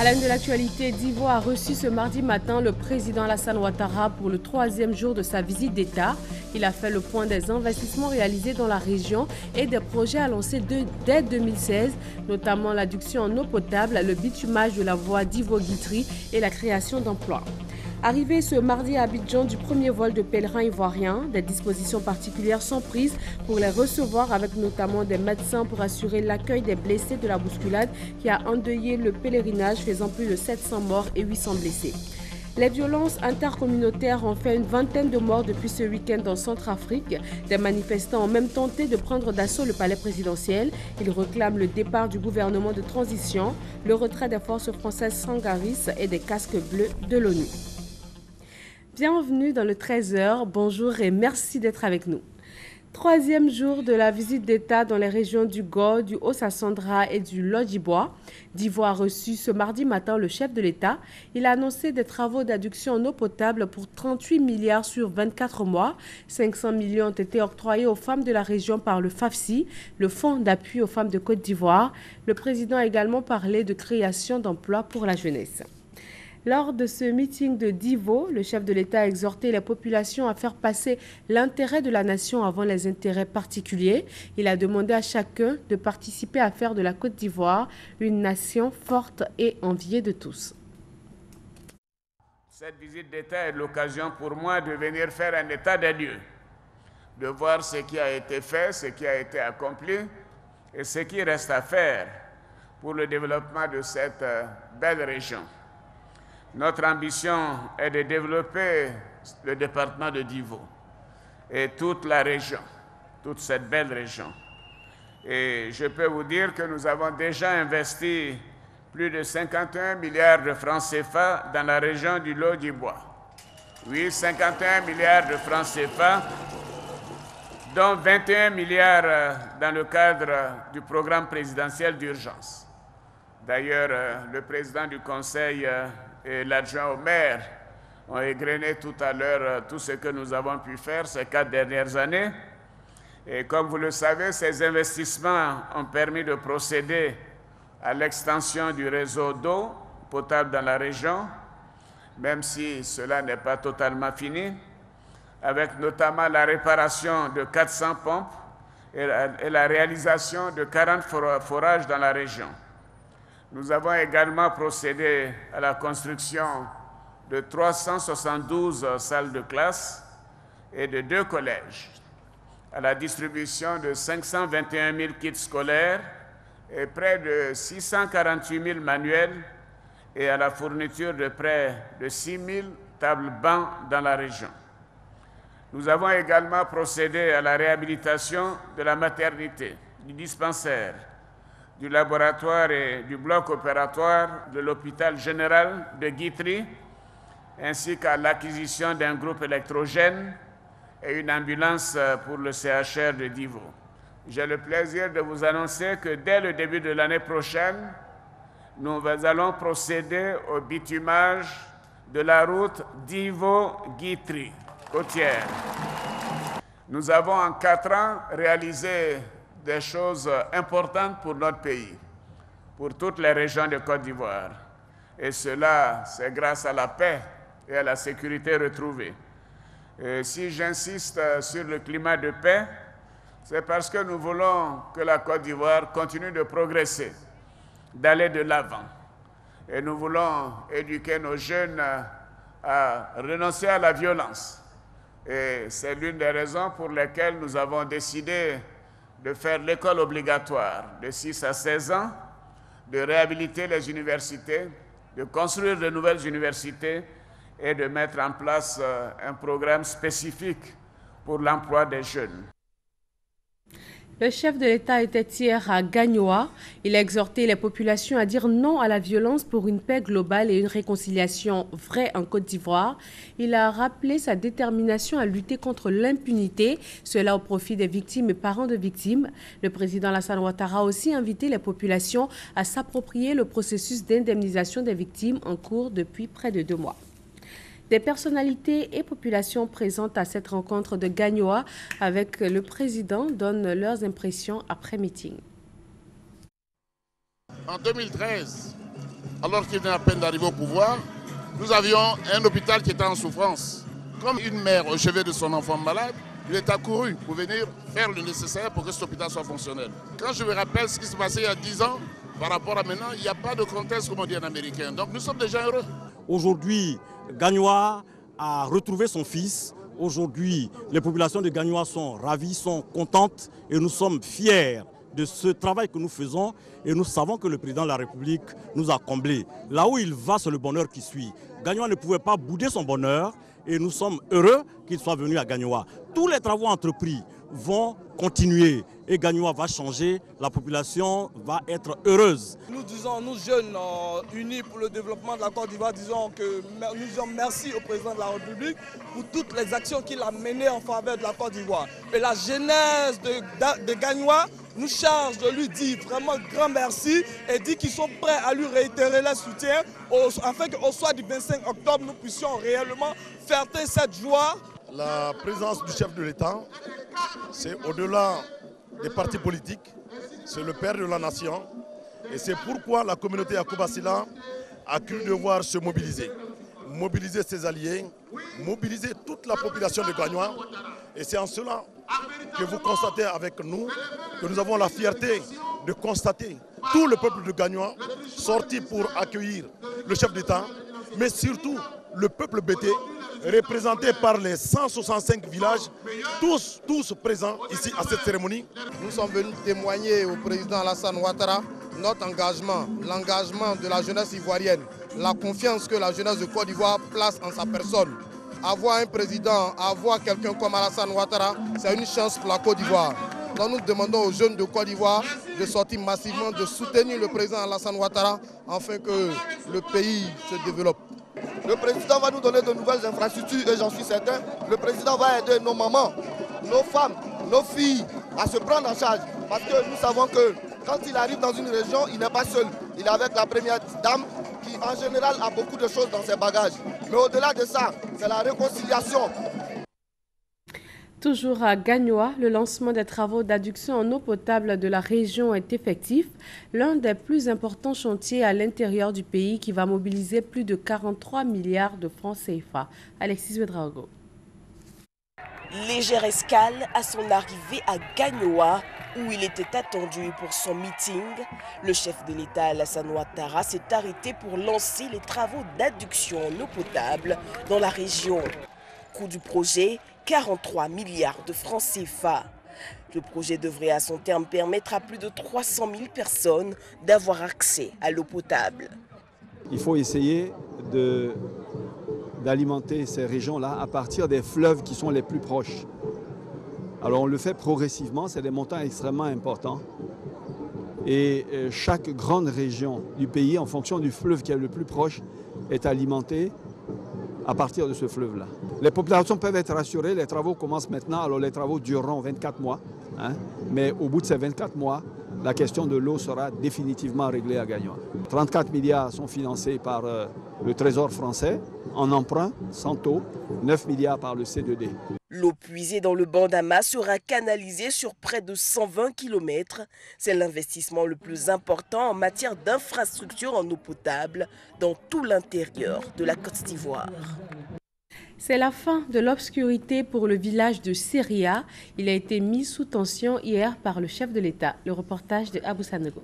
la une de l'actualité, Divo a reçu ce mardi matin le président Alassane Ouattara pour le 3e jour de sa visite d'État. Il a fait le point des investissements réalisés dans la région et des projets annoncés dès 2016, notamment l'adduction en eau potable, le bitumage de la voie Divo-Guitry et la création d'emplois. Arrivé ce mardi à Abidjan du premier vol de pèlerins ivoiriens, des dispositions particulières sont prises pour les recevoir avec notamment des médecins pour assurer l'accueil des blessés de la bousculade qui a endeuillé le pèlerinage faisant plus de 700 morts et 800 blessés. Les violences intercommunautaires ont fait une vingtaine de morts depuis ce week-end en Centrafrique. Des manifestants ont même tenté de prendre d'assaut le palais présidentiel. Ils réclament le départ du gouvernement de transition, le retrait des forces françaises Sangaris et des casques bleus de l'ONU. Bienvenue dans le 13h, bonjour et merci d'être avec nous. 3e jour de la visite d'État dans les régions du Go, du Haut-Sassandra et du Lodjibois. Divo a reçu ce mardi matin le chef de l'État. Il a annoncé des travaux d'adduction en eau potable pour 38 milliards sur 24 mois. 500 millions ont été octroyés aux femmes de la région par le FAFSI, le Fonds d'appui aux femmes de Côte d'Ivoire. Le président a également parlé de création d'emplois pour la jeunesse. Lors de ce meeting de Divo, le chef de l'État a exhorté les populations à faire passer l'intérêt de la nation avant les intérêts particuliers. Il a demandé à chacun de participer à faire de la Côte d'Ivoire une nation forte et enviée de tous. Cette visite d'État est l'occasion pour moi de venir faire un état des lieux, de voir ce qui a été fait, ce qui a été accompli et ce qui reste à faire pour le développement de cette belle région. Notre ambition est de développer le département de Divo et toute la région, toute cette belle région. Et je peux vous dire que nous avons déjà investi plus de 51 milliards de francs CFA dans la région du Lodjibois. Oui, 51 milliards de francs CFA, dont 21 milliards dans le cadre du programme présidentiel d'urgence. D'ailleurs, le président du Conseil et l'adjoint au maire ont égrené tout à l'heure tout ce que nous avons pu faire ces 4 dernières années. Et comme vous le savez, ces investissements ont permis de procéder à l'extension du réseau d'eau potable dans la région, même si cela n'est pas totalement fini, avec notamment la réparation de 400 pompes et la réalisation de 40 forages dans la région. Nous avons également procédé à la construction de 372 salles de classe et de 2 collèges, à la distribution de 521 000 kits scolaires et près de 648 000 manuels et à la fourniture de près de 6 000 tables-bancs dans la région. Nous avons également procédé à la réhabilitation de la maternité, du dispensaire, du laboratoire et du bloc opératoire de l'hôpital général de Guitry, ainsi qu'à l'acquisition d'un groupe électrogène et une ambulance pour le CHR de Divo. J'ai le plaisir de vous annoncer que dès le début de l'année prochaine, nous allons procéder au bitumage de la route Divo-Guitry, côtière. Nous avons en 4 ans réalisé des choses importantes pour notre pays, pour toutes les régions de Côte d'Ivoire. Et cela, c'est grâce à la paix et à la sécurité retrouvée. Et si j'insiste sur le climat de paix, c'est parce que nous voulons que la Côte d'Ivoire continue de progresser, d'aller de l'avant. Et nous voulons éduquer nos jeunes à renoncer à la violence. Et c'est l'une des raisons pour lesquelles nous avons décidé de faire l'école obligatoire de 6 à 16 ans, de réhabiliter les universités, de construire de nouvelles universités et de mettre en place un programme spécifique pour l'emploi des jeunes. Le chef de l'État était hier à Gagnoa. Il a exhorté les populations à dire non à la violence pour une paix globale et une réconciliation vraie en Côte d'Ivoire. Il a rappelé sa détermination à lutter contre l'impunité, cela au profit des victimes et parents de victimes. Le président Alassane Ouattara a aussi invité les populations à s'approprier le processus d'indemnisation des victimes en cours depuis près de 2 mois. Des personnalités et populations présentes à cette rencontre de Gagnoa avec le président donnent leurs impressions après meeting. En 2013, alors qu'il venait à peine d'arriver au pouvoir, nous avions un hôpital qui était en souffrance. Comme une mère au chevet de son enfant malade, il est accouru pour venir faire le nécessaire pour que cet hôpital soit fonctionnel. Quand je me rappelle ce qui s'est passé il y a 10 ans, par rapport à maintenant, il n'y a pas de contexte, comme on dit en américain. Donc nous sommes déjà heureux. Aujourd'hui, Gagnoa a retrouvé son fils. Aujourd'hui, les populations de Gagnoa sont ravies, sont contentes et nous sommes fiers de ce travail que nous faisons et nous savons que le président de la République nous a comblés. Là où il va, c'est le bonheur qui suit. Gagnoa ne pouvait pas bouder son bonheur et nous sommes heureux qu'il soit venu à Gagnoa. Tous les travaux entrepris vont continuer et Gagnoa va changer, la population va être heureuse. Nous disons, nous jeunes unis pour le développement de la Côte d'Ivoire, nous disons merci au président de la République pour toutes les actions qu'il a menées en faveur de la Côte d'Ivoire. Et la jeunesse de Gagnoa nous charge de lui dire vraiment grand merci et dit qu'ils sont prêts à lui réitérer leur soutien afin qu'au soir du 25 octobre, nous puissions réellement fêter cette joie. La présence du chef de l'État, c'est au-delà des partis politiques, c'est le père de la nation. Et c'est pourquoi la communauté Yacouba Sylla a cru devoir se mobiliser. Mobiliser ses alliés, mobiliser toute la population de Gagnoa. Et c'est en cela que vous constatez avec nous que nous avons la fierté de constater tout le peuple de Gagnoa sorti pour accueillir le chef d'État, mais surtout le peuple bété, représenté par les 165 villages, tous présents ici à cette cérémonie. Nous sommes venus témoigner au président Alassane Ouattara notre engagement, l'engagement de la jeunesse ivoirienne, la confiance que la jeunesse de Côte d'Ivoire place en sa personne. Avoir un président, avoir quelqu'un comme Alassane Ouattara, c'est une chance pour la Côte d'Ivoire. Donc nous demandons aux jeunes de Côte d'Ivoire de sortir massivement, de soutenir le président Alassane Ouattara afin que le pays se développe. Le président va nous donner de nouvelles infrastructures et j'en suis certain. Le président va aider nos mamans, nos femmes, nos filles à se prendre en charge. Parce que nous savons que quand il arrive dans une région, il n'est pas seul. Il est avec la première dame qui en général a beaucoup de choses dans ses bagages. Mais au-delà de ça, c'est la réconciliation. Toujours à Gagnoa, le lancement des travaux d'adduction en eau potable de la région est effectif, l'un des plus importants chantiers à l'intérieur du pays qui va mobiliser plus de 43 milliards de francs CFA. Alexis Ouedraogo. Légère escale à son arrivée à Gagnoa, où il était attendu pour son meeting. Le chef de l'État Alassane Ouattara s'est arrêté pour lancer les travaux d'adduction en eau potable dans la région. Coût du projet, 43 milliards de francs CFA. Le projet devrait à son terme permettre à plus de 300 000 personnes d'avoir accès à l'eau potable. Il faut essayer d'alimenter ces régions-là à partir des fleuves qui sont les plus proches. Alors on le fait progressivement, c'est des montants extrêmement importants. Et chaque grande région du pays, en fonction du fleuve qui est le plus proche, est alimentée à partir de ce fleuve-là. Les populations peuvent être rassurées, les travaux commencent maintenant, alors les travaux dureront 24 mois. Mais au bout de ces 24 mois, la question de l'eau sera définitivement réglée à Gagnoa. 34 milliards sont financés par le Trésor français, en emprunt, sans taux, 9 milliards par le C2D. L'eau puisée dans le Bandama sera canalisée sur près de 120 km. C'est l'investissement le plus important en matière d'infrastructures en eau potable dans tout l'intérieur de la Côte d'Ivoire. C'est la fin de l'obscurité pour le village de Seria. Il a été mis sous tension hier par le chef de l'État. Le reportage de Abou Sanogo.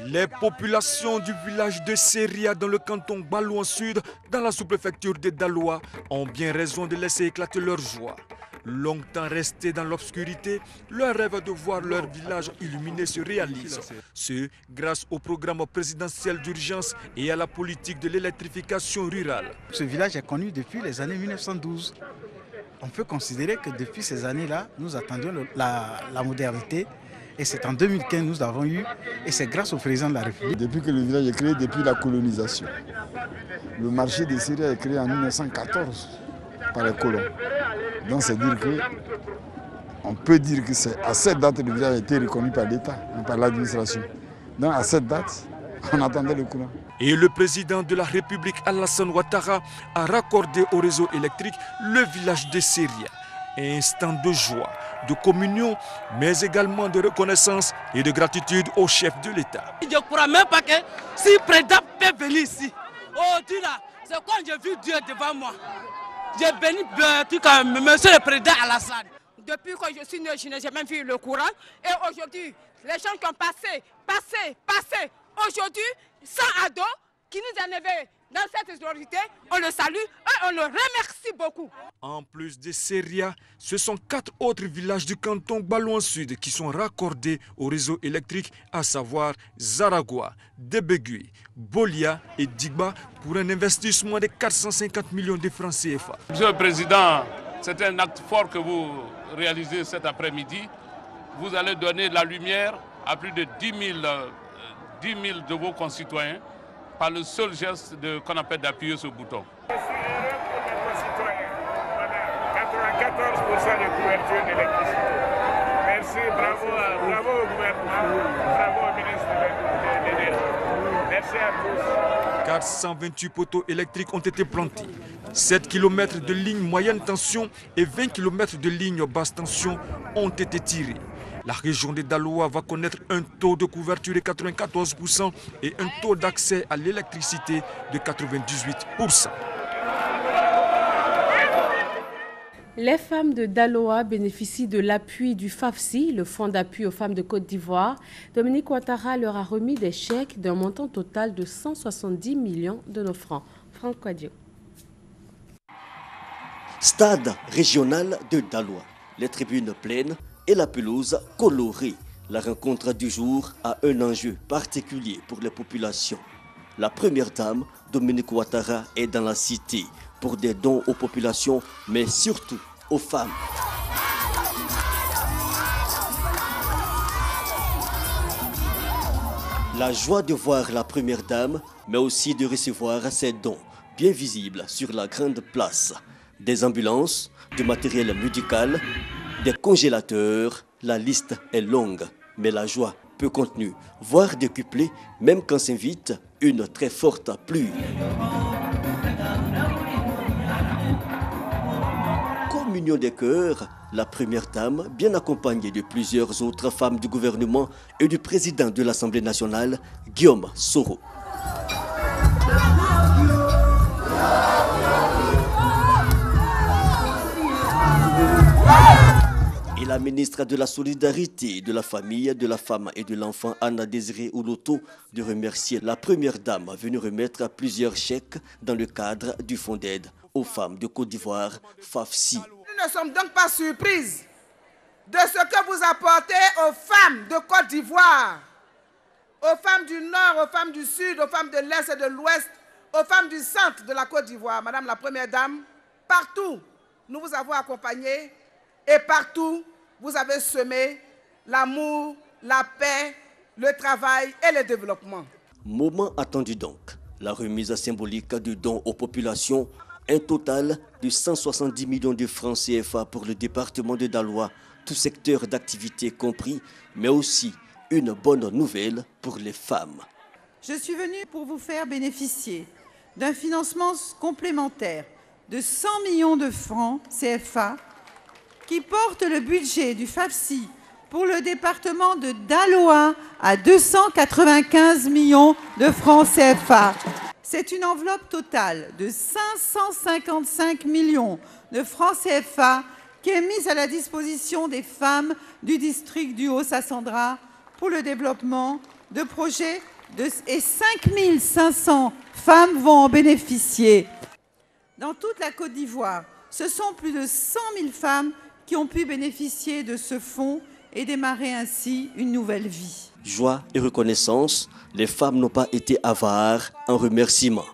Les populations du village de Seria dans le canton Balouan Sud, dans la sous-préfecture de Daloa, ont bien raison de laisser éclater leur joie. Longtemps restés dans l'obscurité, leur rêve de voir leur village illuminé se réalise. Ce, grâce au programme présidentiel d'urgence et à la politique de l'électrification rurale. Ce village est connu depuis les années 1912. On peut considérer que depuis ces années-là, nous attendions la modernité. Et c'est en 2015 que nous avons eu, et c'est grâce au président de la République. Depuis que le village est créé, depuis la colonisation, le marché de Seria est créé en 1914 par les colons. Donc c'est dire que, on peut dire que c'est à cette date que le village a été reconnu par l'État, par l'administration. Donc à cette date, on attendait le courant. Et le président de la République Alassane Ouattara a raccordé au réseau électrique le village de Seria. Instant de joie de communion, mais également de reconnaissance et de gratitude au chef de l'État. Je ne crois même pas que si le président peut venir ici, aujourd'hui là, c'est quand j'ai vu Dieu devant moi. J'ai béni monsieur le président Alassane. Depuis que je suis né, je n'ai jamais vu le courant. Et aujourd'hui, les gens qui ont passé, aujourd'hui, sans ado, qui nous en avaient dans cette autorité, on le salue et on le remercie beaucoup. En plus de Seria, ce sont 4 autres villages du canton Balouan Sud qui sont raccordés au réseau électrique, à savoir Zaragua, Debegui, Bolia et Digba, pour un investissement de 450 millions de francs CFA. Monsieur le Président, c'est un acte fort que vous réalisez cet après-midi. Vous allez donner la lumière à plus de 10 000 de vos concitoyens par le seul geste qu'on appelle d'appuyer ce bouton. Je suis heureux pour mes concitoyens. Voilà, 94% de couverture d'électricité. Merci, bravo au gouvernement, bravo au ministre de l'Énergie. Merci à tous. 428 poteaux électriques ont été plantés. 7 km de lignes moyenne tension et 20 km de lignes basse tension ont été tirés. La région de Daloa va connaître un taux de couverture de 94% et un taux d'accès à l'électricité de 98%. Les femmes de Daloa bénéficient de l'appui du FAFSI, le Fonds d'appui aux femmes de Côte d'Ivoire. Dominique Ouattara leur a remis des chèques d'un montant total de 170 millions de nos francs. Franck Quadio. Stade régional de Daloa. Les tribunes pleines et la pelouse colorée. La rencontre du jour a un enjeu particulier pour les populations. La première dame, Dominique Ouattara, est dans la cité pour des dons aux populations, mais surtout aux femmes. La joie de voir la première dame, mais aussi de recevoir ses dons, bien visibles sur la grande place. Des ambulances, du matériel médical, des congélateurs, la liste est longue, mais la joie peu contenue, voire décuplée, même quand s'invite une très forte pluie. Communion des cœurs, la première dame, bien accompagnée de plusieurs autres femmes du gouvernement et du président de l'Assemblée nationale, Guillaume Soro. Et la ministre de la Solidarité, de la Famille, de la Femme et de l'Enfant, Anna Désiré Ouloto, de remercier la première dame venue remettre plusieurs chèques dans le cadre du Fonds d'aide aux femmes de Côte d'Ivoire, FAFSI. Nous ne sommes donc pas surprises de ce que vous apportez aux femmes de Côte d'Ivoire, aux femmes du Nord, aux femmes du Sud, aux femmes de l'Est et de l'Ouest, aux femmes du centre de la Côte d'Ivoire. Madame la Première Dame, partout, nous vous avons accompagné et partout, vous avez semé l'amour, la paix, le travail et le développement. Moment attendu donc, la remise symbolique du don aux populations, un total de 170 millions de francs CFA pour le département de Daloa, tout secteur d'activité compris, mais aussi une bonne nouvelle pour les femmes. Je suis venue pour vous faire bénéficier d'un financement complémentaire de 100 millions de francs CFA qui porte le budget du FAFSI pour le département de Daloa à 295 millions de francs CFA. C'est une enveloppe totale de 555 millions de francs CFA qui est mise à la disposition des femmes du district du Haut-Sassandra pour le développement de projets et 5500 femmes vont en bénéficier. Dans toute la Côte d'Ivoire, ce sont plus de 100 000 femmes qui ont pu bénéficier de ce fonds et démarrer ainsi une nouvelle vie. Joie et reconnaissance, les femmes n'ont pas été avares en remerciements.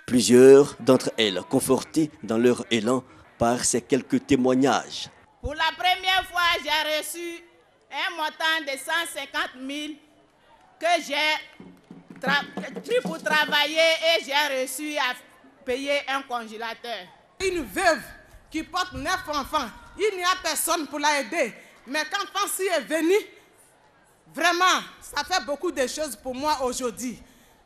Plusieurs d'entre elles confortées dans leur élan par ces quelques témoignages. Pour la première fois, j'ai reçu un montant de 150 000 que j'ai pris pour travailler et j'ai reçu à payer un congélateur. Une veuve qui porte 9 enfants, il n'y a personne pour la aider. Mais quand Fancy est venue, vraiment, ça fait beaucoup de choses pour moi aujourd'hui.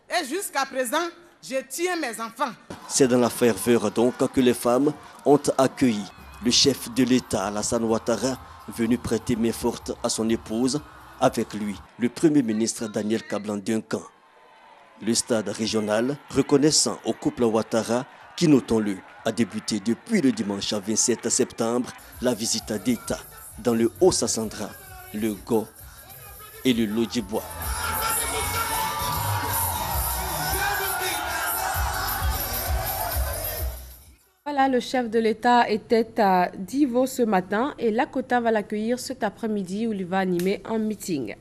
Et jusqu'à présent, je tiens mes enfants. C'est dans la ferveur donc que les femmes ont accueilli le chef de l'État, Alassane Ouattara, venu prêter main forte à son épouse, avec lui, le Premier ministre Daniel Kablan-Duncan. Le stade régional, reconnaissant au couple Ouattara, qui, notons-le, a débuté depuis le dimanche 27 septembre la visite d'État dans le Haut-Sassandra, le Go et le Lodjibois. Voilà, le chef de l'État était à Divo ce matin et Lakota va l'accueillir cet après-midi où il va animer un meeting.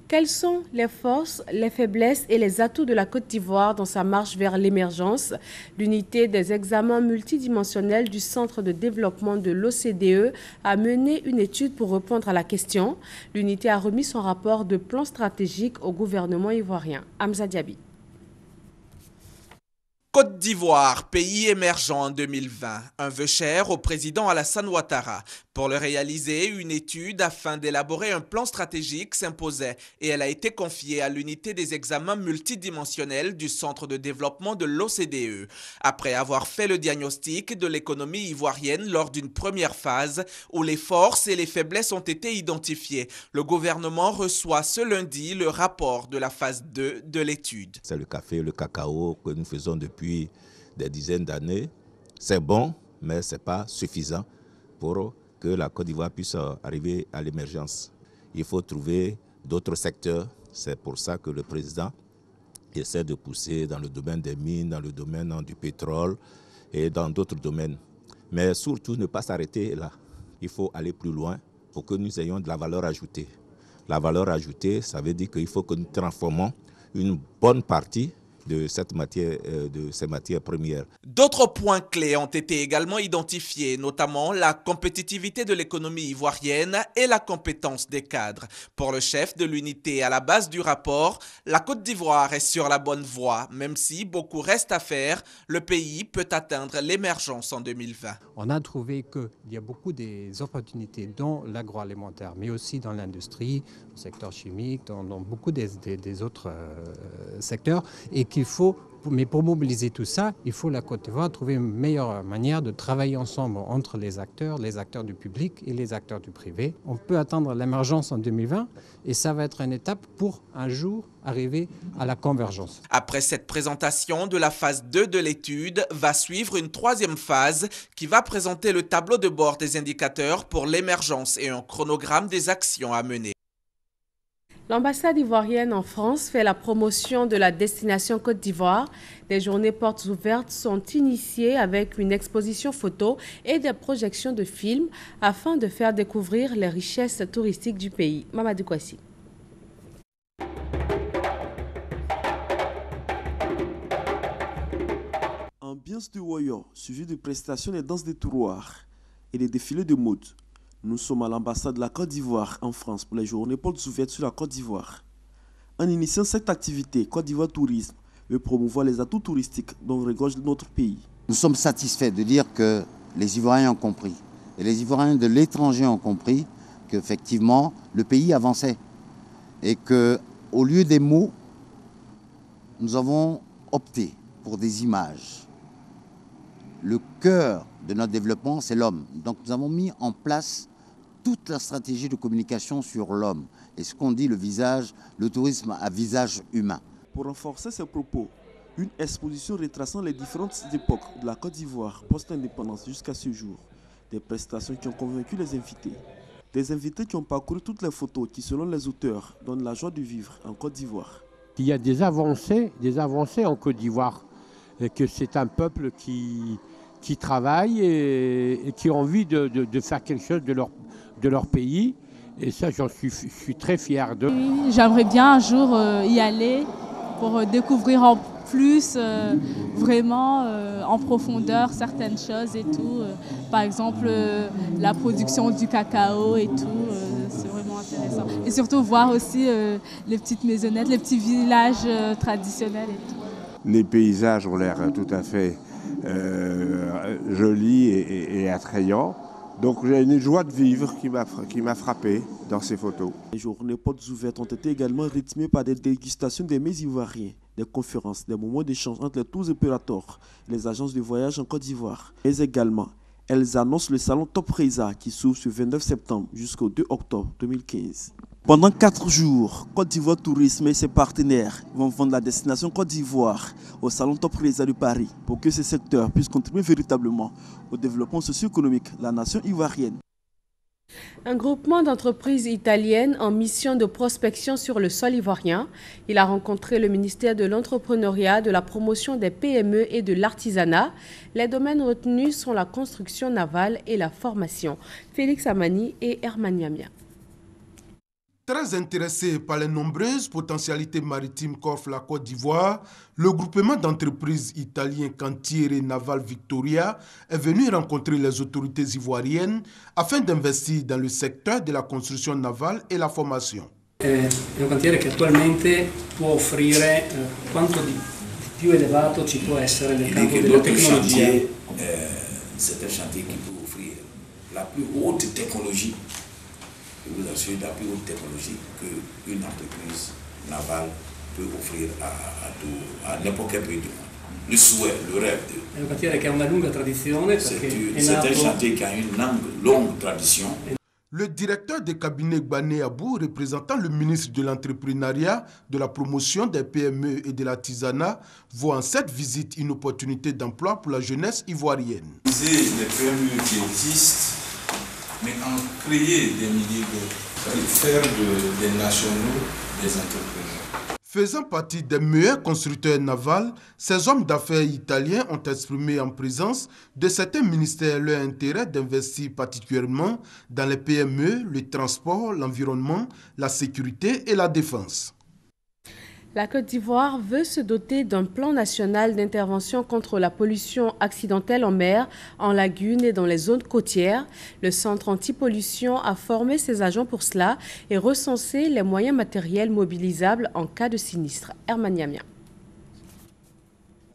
Quelles sont les forces, les faiblesses et les atouts de la Côte d'Ivoire dans sa marche vers l'émergence? L'unité des examens multidimensionnels du Centre de développement de l'OCDE a mené une étude pour répondre à la question. L'unité a remis son rapport de plan stratégique au gouvernement ivoirien. Hamza Diaby. Côte d'Ivoire, pays émergent en 2020, un vœu cher au président Alassane Ouattara. Pour le réaliser, une étude afin d'élaborer un plan stratégique s'imposait et elle a été confiée à l'unité des examens multidimensionnels du Centre de développement de l'OCDE. Après avoir fait le diagnostic de l'économie ivoirienne lors d'une première phase où les forces et les faiblesses ont été identifiées, le gouvernement reçoit ce lundi le rapport de la phase 2 de l'étude. C'est le café et le cacao que nous faisons depuis des dizaines d'années. C'est bon, mais ce n'est pas suffisant pour que la Côte d'Ivoire puisse arriver à l'émergence. Il faut trouver d'autres secteurs. C'est pour ça que le président essaie de pousser dans le domaine des mines, dans le domaine du pétrole et dans d'autres domaines. Mais surtout, ne pas s'arrêter là. Il faut aller plus loin pour que nous ayons de la valeur ajoutée. La valeur ajoutée, ça veut dire qu'il faut que nous transformons une bonne partie de ces matières premières. D'autres points clés ont été également identifiés, notamment la compétitivité de l'économie ivoirienne et la compétence des cadres. Pour le chef de l'unité à la base du rapport, la Côte d'Ivoire est sur la bonne voie. Même si beaucoup reste à faire, le pays peut atteindre l'émergence en 2020. On a trouvé qu'il y a beaucoup des opportunités dans l'agroalimentaire, mais aussi dans l'industrie, le secteur chimique, dans beaucoup des autres secteurs, et mais pour mobiliser tout ça, il faut la Côte d'Ivoire trouver une meilleure manière de travailler ensemble entre les acteurs du public et les acteurs du privé. On peut atteindre l'émergence en 2020 et ça va être une étape pour un jour arriver à la convergence. Après cette présentation de la phase 2 de l'étude, va suivre une troisième phase qui va présenter le tableau de bord des indicateurs pour l'émergence et un chronogramme des actions à mener. L'ambassade ivoirienne en France fait la promotion de la destination Côte d'Ivoire. Des journées portes ouvertes sont initiées avec une exposition photo et des projections de films afin de faire découvrir les richesses touristiques du pays. Mamadou Kouassi. Ambiance de Woyo, suivi de prestations et danses des tiroirs et des défilés de mode. Nous sommes à l'ambassade de la Côte d'Ivoire en France pour les journées portes ouvertes sur la Côte d'Ivoire. En initiant cette activité, Côte d'Ivoire Tourisme veut promouvoir les atouts touristiques dont regorge notre pays. Nous sommes satisfaits de dire que les Ivoiriens ont compris et les Ivoiriens de l'étranger ont compris qu'effectivement le pays avançait et qu'au lieu des mots, nous avons opté pour des images. Le cœur de notre développement, c'est l'homme. Donc nous avons mis en place toute la stratégie de communication sur l'homme. Et ce qu'on dit, le tourisme à visage humain. Pour renforcer ces propos, une exposition retraçant les différentes époques de la Côte d'Ivoire post-indépendance jusqu'à ce jour. Des prestations qui ont convaincu les invités. Des invités qui ont parcouru toutes les photos qui, selon les auteurs, donnent la joie de vivre en Côte d'Ivoire. Il y a des avancées en Côte d'Ivoire. Et que c'est un peuple qui travaille et qui a envie de faire quelque chose de leur pays. Et ça, je suis très fier d'eux. J'aimerais bien un jour y aller pour découvrir en plus, vraiment en profondeur certaines choses et tout. Par exemple, la production du cacao et tout, c'est vraiment intéressant. Et surtout voir aussi les petites maisonnettes, les petits villages traditionnels et tout. Les paysages ont l'air tout à fait jolis et attrayants. Donc j'ai une joie de vivre qui m'a frappé dans ces photos. Les journées portes ouvertes ont été également rythmées par des dégustations des mets ivoiriens, des conférences, des moments d'échange entre les tours opérateurs et les agences de voyage en Côte d'Ivoire, mais également Elles annoncent le salon Top Reza qui s'ouvre ce 29 septembre jusqu'au 2 octobre 2015. Pendant 4 jours, Côte d'Ivoire Tourisme et ses partenaires vont vendre la destination Côte d'Ivoire au salon Top Reza de Paris pour que ce secteur puisse contribuer véritablement au développement socio-économique de la nation ivoirienne. Un groupement d'entreprises italiennes en mission de prospection sur le sol ivoirien. Il a rencontré le ministère de l'Entrepreneuriat, de la promotion des PME et de l'artisanat. Les domaines retenus sont la construction navale et la formation. Félix Amani et Herman Yamia. Très intéressé par les nombreuses potentialités maritimes qu'offre la Côte d'Ivoire, le groupement d'entreprises italien Cantiere Naval Victoria est venu rencontrer les autorités ivoiriennes afin d'investir dans le secteur de la construction navale et la formation. È un cantiere che attualmente può offrire quanto di più elevato ci può essere nel campo della tecnologia. C'est un chantier qui peut offrir la plus haute technologie. Je vous assure, la plus haute technologie qu'une entreprise navale peut offrir à n'importe quel pays du monde. Le souhait, le rêve. È un cantiere che ha una lunga tradizione. C'est un chantier qui a une longue tradition. Le directeur de cabinet Gbané Abou, représentant le ministre de l'Entrepreneuriat, de la promotion des PME et de l'artisanat, voit en cette visite une opportunité d'emploi pour la jeunesse ivoirienne. Les PME qui existent, mais en créer des milliers faire des nationaux, des entrepreneurs. Faisant partie des meilleurs constructeurs navals, ces hommes d'affaires italiens ont exprimé en présence de certains ministères leur intérêt d'investir particulièrement dans les PME, le transport, l'environnement, la sécurité et la défense. La Côte d'Ivoire veut se doter d'un plan national d'intervention contre la pollution accidentelle en mer, en lagune et dans les zones côtières. Le centre anti-pollution a formé ses agents pour cela et recensé les moyens matériels mobilisables en cas de sinistre. Herman Yamia.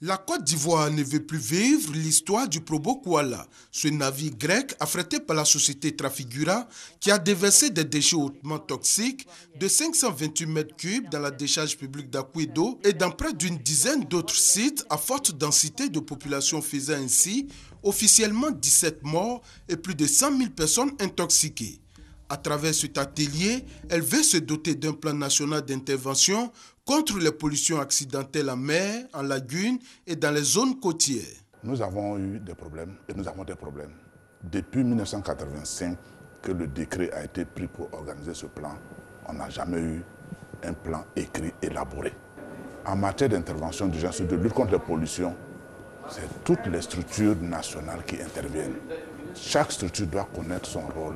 La Côte d'Ivoire ne veut plus vivre l'histoire du Probo Koala, ce navire grec affrété par la société Trafigura qui a déversé des déchets hautement toxiques de 528 mètres cubes dans la décharge publique d'Akwedo et dans près d'une dizaine d'autres sites à forte densité de population, faisant ainsi officiellement 17 morts et plus de 100 000 personnes intoxiquées. À travers cet atelier, elle veut se doter d'un plan national d'intervention contre les pollutions accidentelles en mer, en lagune et dans les zones côtières. Nous avons eu des problèmes et nous avons des problèmes. Depuis 1985 que le décret a été pris pour organiser ce plan, on n'a jamais eu un plan écrit, élaboré. En matière d'intervention d'urgence de lutte contre les pollutions, c'est toutes les structures nationales qui interviennent. Chaque structure doit connaître son rôle.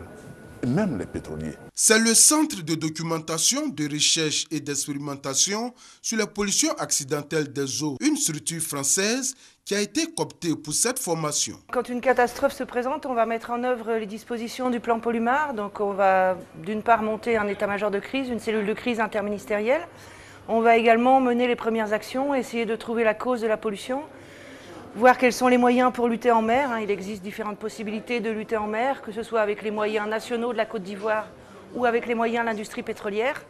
Même les pétroliers. C'est le Centre de documentation, de recherche et d'expérimentation sur les pollutions accidentelles des eaux, une structure française qui a été cooptée pour cette formation. Quand une catastrophe se présente, on va mettre en œuvre les dispositions du plan Polumar. Donc on va d'une part monter un état-major de crise, une cellule de crise interministérielle. On va également mener les premières actions, essayer de trouver la cause de la pollution. Voir quels sont les moyens pour lutter en mer. Il existe différentes possibilités de lutter en mer, que ce soit avec les moyens nationaux de la Côte d'Ivoire ou avec les moyens de l'industrie pétrolière.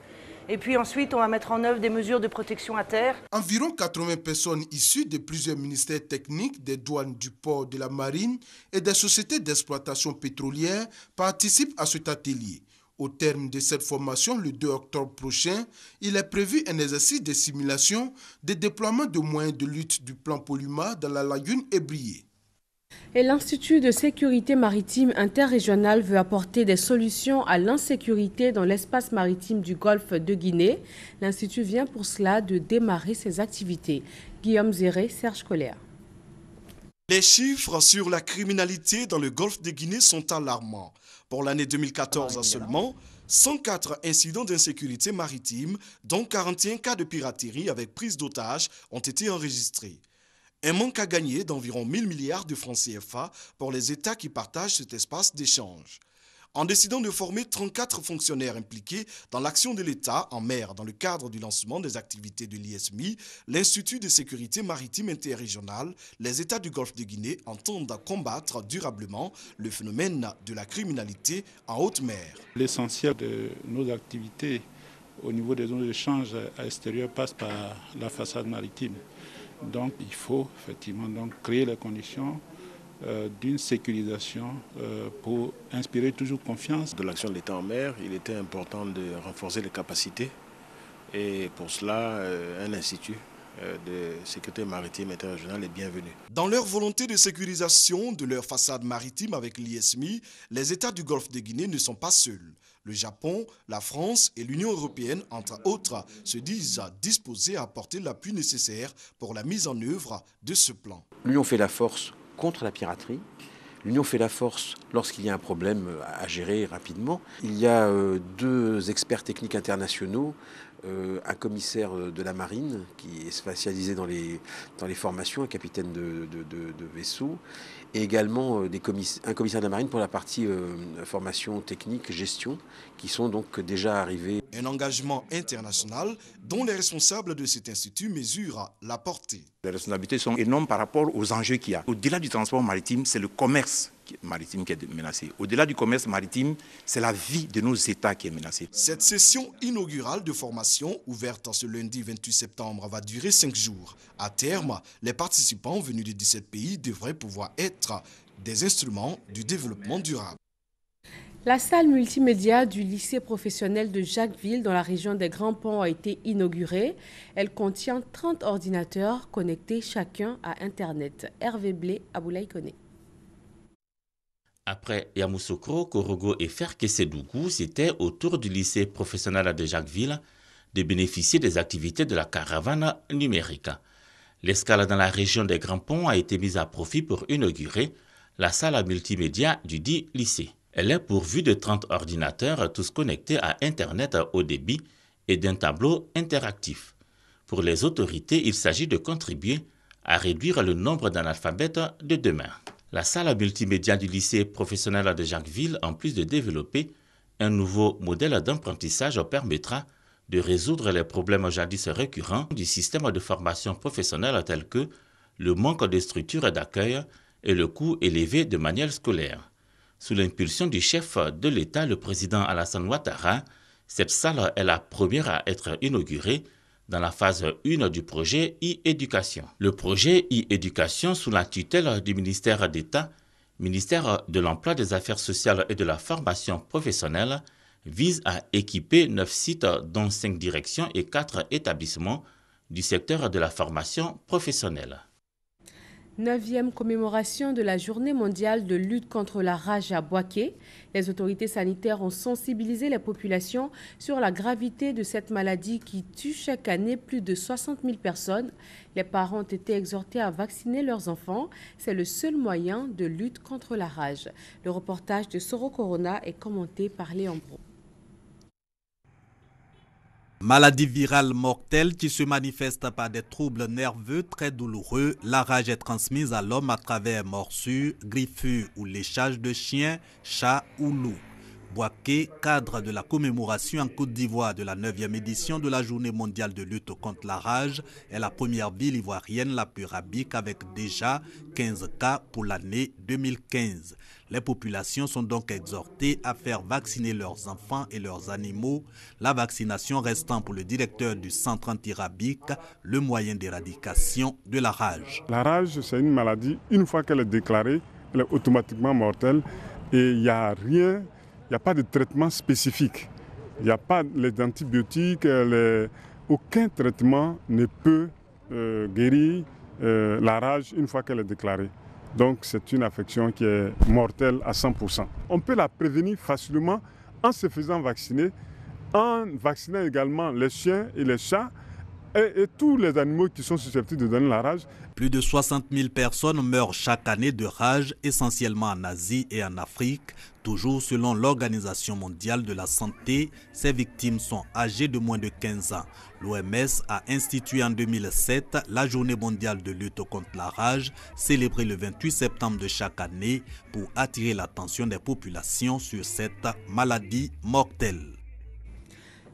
Et puis ensuite, on va mettre en œuvre des mesures de protection à terre. Environ 80 personnes issues de plusieurs ministères techniques, des douanes, du port, de la marine et des sociétés d'exploitation pétrolière participent à cet atelier. Au terme de cette formation, le 2 octobre prochain, il est prévu un exercice de simulation des déploiements de moyens de lutte du plan Poluma dans la lagune Ébrié. Et l'Institut de sécurité maritime interrégional veut apporter des solutions à l'insécurité dans l'espace maritime du golfe de Guinée. L'Institut vient pour cela de démarrer ses activités. Guillaume Zéré, Serge Colère. Les chiffres sur la criminalité dans le golfe de Guinée sont alarmants. Pour l'année 2014 seulement, 104 incidents d'insécurité maritime, dont 41 cas de piraterie avec prise d'otages, ont été enregistrés. Un manque à gagner d'environ 1000 milliards de francs CFA pour les États qui partagent cet espace d'échange. En décidant de former 34 fonctionnaires impliqués dans l'action de l'État en mer dans le cadre du lancement des activités de l'ISMI, l'Institut de sécurité maritime interrégionale, les États du Golfe de Guinée entendent combattre durablement le phénomène de la criminalité en haute mer. L'essentiel de nos activités au niveau des zones d'échange à l'extérieur passe par la façade maritime. Donc il faut effectivement créer les conditions d'une sécurisation pour inspirer toujours confiance. De l'action de l'État en mer, il était important de renforcer les capacités et pour cela, un institut de sécurité maritime interrégionale est bienvenu. Dans leur volonté de sécurisation de leur façade maritime avec l'ISMI, les États du Golfe de Guinée ne sont pas seuls. Le Japon, la France et l'Union européenne, entre autres, se disent disposés à apporter l'appui nécessaire pour la mise en œuvre de ce plan. L'Union fait la force contre la piraterie. L'Union fait la force lorsqu'il y a un problème à gérer rapidement. Il y a 2 experts techniques internationaux, un commissaire de la marine qui est spécialisé dans les formations, un capitaine de vaisseau, et également un commissaire de la marine pour la partie formation technique, gestion, qui sont donc déjà arrivés. Un engagement international dont les responsables de cet institut mesurent la portée. Les responsabilités sont énormes par rapport aux enjeux qu'il y a. Au-delà du transport maritime, c'est le commerce maritime qui est menacé. Au-delà du commerce maritime, c'est la vie de nos États qui est menacée. Cette session inaugurale de formation, ouverte ce lundi 28 septembre, va durer 5 jours. À terme, les participants venus de 17 pays devraient pouvoir être des instruments du développement durable. La salle multimédia du lycée professionnel de Jacquesville dans la région des Grands Ponts a été inaugurée. Elle contient 30 ordinateurs connectés chacun à Internet. Hervé Blé, Aboulaye Koné. Après Yamoussoukro, Korogo et Ferkessédougou, c'était au tour du lycée professionnel de Jacquesville de bénéficier des activités de la caravane numérique. L'escale dans la région des Grands Ponts a été mise à profit pour inaugurer la salle multimédia du dit lycée. Elle est pourvue de 30 ordinateurs, tous connectés à Internet haut débit et d'un tableau interactif. Pour les autorités, il s'agit de contribuer à réduire le nombre d'analphabètes de demain. La salle multimédia du lycée professionnel de Jacquesville, en plus de développer un nouveau modèle d'apprentissage, permettra de résoudre les problèmes jadis récurrents du système de formation professionnelle tels que le manque de structures d'accueil et le coût élevé de manuels scolaires. Sous l'impulsion du chef de l'État, le président Alassane Ouattara, cette salle est la première à être inaugurée dans la phase 1 du projet e-éducation. Le projet e-éducation, sous la tutelle du ministère d'État, ministère de l'Emploi, des Affaires sociales et de la formation professionnelle, vise à équiper 9 sites dont 5 directions et 4 établissements du secteur de la formation professionnelle. 9e commémoration de la Journée mondiale de lutte contre la rage à Bouaké. Les autorités sanitaires ont sensibilisé les populations sur la gravité de cette maladie qui tue chaque année plus de 60 000 personnes. Les parents ont été exhortés à vacciner leurs enfants. C'est le seul moyen de lutte contre la rage. Le reportage de Soro Corona est commenté par Léon Bro. Maladie virale mortelle qui se manifeste par des troubles nerveux très douloureux, la rage est transmise à l'homme à travers morsures, griffures ou léchage de chiens, chats ou loups. Bouaké, cadre de la commémoration en Côte d'Ivoire de la 9e édition de la Journée mondiale de lutte contre la rage, est la première ville ivoirienne la plus rabique avec déjà 15 cas pour l'année 2015. Les populations sont donc exhortées à faire vacciner leurs enfants et leurs animaux, la vaccination restant pour le directeur du centre antirabique le moyen d'éradication de la rage. La rage, c'est une maladie, une fois qu'elle est déclarée, elle est automatiquement mortelle et il n'y a rien. Il n'y a pas de traitement spécifique. Il n'y a pas les antibiotiques, aucun traitement ne peut guérir la rage une fois qu'elle est déclarée. Donc c'est une affection qui est mortelle à 100%. On peut la prévenir facilement en se faisant vacciner, en vaccinant également les chiens et les chats et tous les animaux qui sont susceptibles de donner la rage. Plus de 60 000 personnes meurent chaque année de rage, essentiellement en Asie et en Afrique. Toujours selon l'Organisation mondiale de la santé, ces victimes sont âgées de moins de 15 ans. L'OMS a institué en 2007 la Journée mondiale de lutte contre la rage, célébrée le 28 septembre de chaque année pour attirer l'attention des populations sur cette maladie mortelle.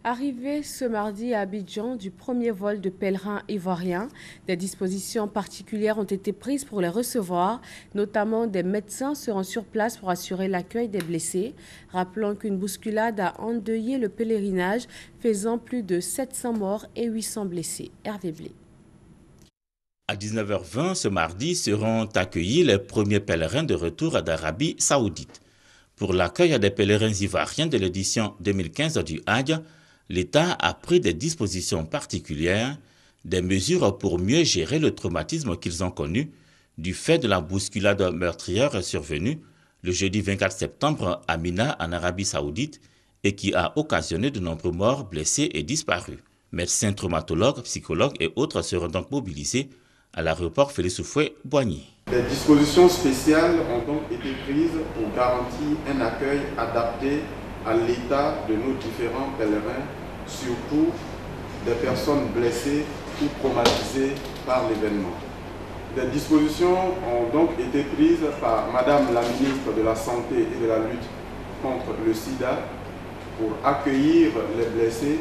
Arrivé ce mardi à Abidjan du premier vol de pèlerins ivoiriens, des dispositions particulières ont été prises pour les recevoir, notamment des médecins seront sur place pour assurer l'accueil des blessés. Rappelons qu'une bousculade a endeuillé le pèlerinage, faisant plus de 700 morts et 800 blessés. Hervé Blé. À 19h20 ce mardi seront accueillis les premiers pèlerins de retour d'Arabie Saoudite. Pour l'accueil des pèlerins ivoiriens de l'édition 2015 du Hajj, l'État a pris des dispositions particulières, des mesures pour mieux gérer le traumatisme qu'ils ont connu du fait de la bousculade meurtrière survenue le jeudi 24 septembre à Mina en Arabie Saoudite et qui a occasionné de nombreux morts, blessés et disparus. Médecins, traumatologues, psychologues et autres seront donc mobilisés à l'aéroport Félix Houphouët-Boigny. Des dispositions spéciales ont donc été prises pour garantir un accueil adapté à l'état de nos différents pèlerins, surtout des personnes blessées ou traumatisées par l'événement. Des dispositions ont donc été prises par Madame la ministre de la Santé et de la lutte contre le sida pour accueillir les blessés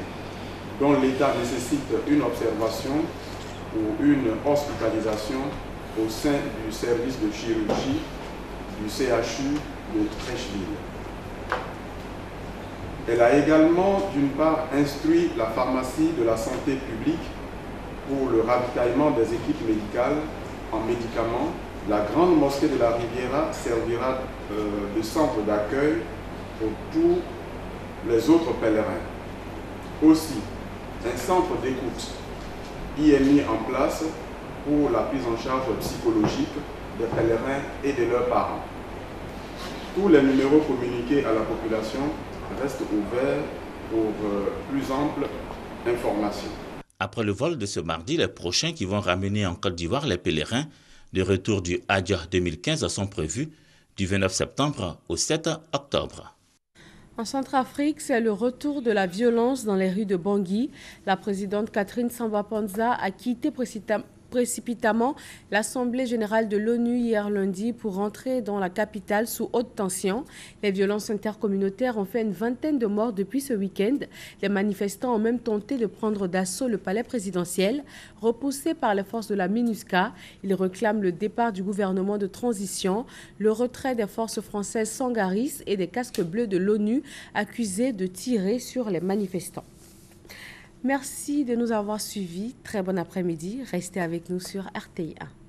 dont l'état nécessite une observation ou une hospitalisation au sein du service de chirurgie du CHU de Treichville. Elle a également d'une part instruit la pharmacie de la santé publique pour le ravitaillement des équipes médicales en médicaments. La grande mosquée de la Riviera servira de centre d'accueil pour tous les autres pèlerins. Aussi, un centre d'écoute y est mis en place pour la prise en charge psychologique des pèlerins et de leurs parents. Tous les numéros communiqués à la population restent ouverts pour plus ample information. Après le vol de ce mardi, les prochains qui vont ramener en Côte d'Ivoire les pèlerins de retour du Hajj 2015 sont prévus du 29 septembre au 7 octobre. En Centrafrique, c'est le retour de la violence dans les rues de Bangui. La présidente Catherine Samba-Panza a quitté précipitamment l'Assemblée générale de l'ONU hier lundi pour rentrer dans la capitale sous haute tension. Les violences intercommunautaires ont fait une vingtaine de morts depuis ce week-end. Les manifestants ont même tenté de prendre d'assaut le palais présidentiel. Repoussés par les forces de la MINUSCA, ils réclament le départ du gouvernement de transition, le retrait des forces françaises Sangaris et des casques bleus de l'ONU accusés de tirer sur les manifestants. Merci de nous avoir suivis. Très bon après-midi. Restez avec nous sur RTI1.